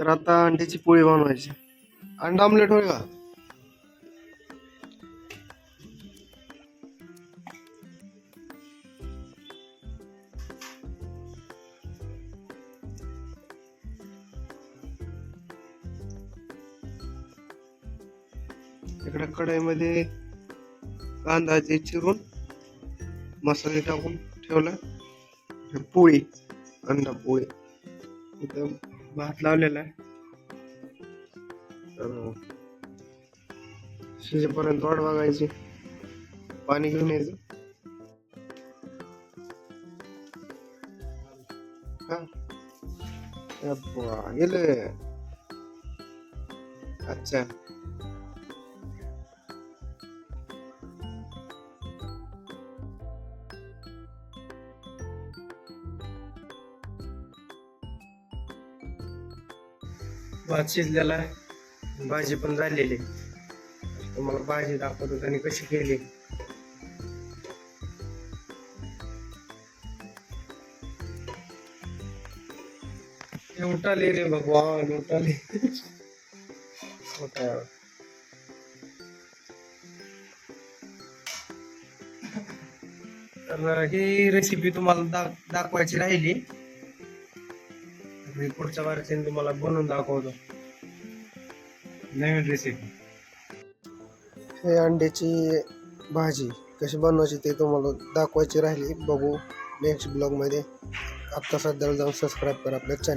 आता अंड्याची पोळी बनवायची. अंडा आमलेट होय का? इकडे कढईमध्ये कांदा चिरून मसाले टाकून ठेवला. पोळी, अंडा पोळी, इथं भात लावलेला आहे. तर शिजेपर्यंत वाट बघायची. पाणी घेऊन यायचं. गेले. अच्छा, भात शिजलेला आहे, भाजी पण झालेली. तुम्हाला भाजी दाखवतो त्यांनी कशी केली. उठाले रे भगवान, उठाले. तर ही रेसिपी तुम्हाला दाखवायची राहिली. मी पुढच्या वारच्याने तुम्हाला बनवून दाखवतो नवीन रेसिपी. हे अंड्याची भाजी कशी बनवायची ते तुम्हाला दाखवायची राहिली. बघू नेक्स्ट ब्लॉग मध्ये. आता सध्याला जाऊन सबस्क्राईब करा आपल्या चॅनल.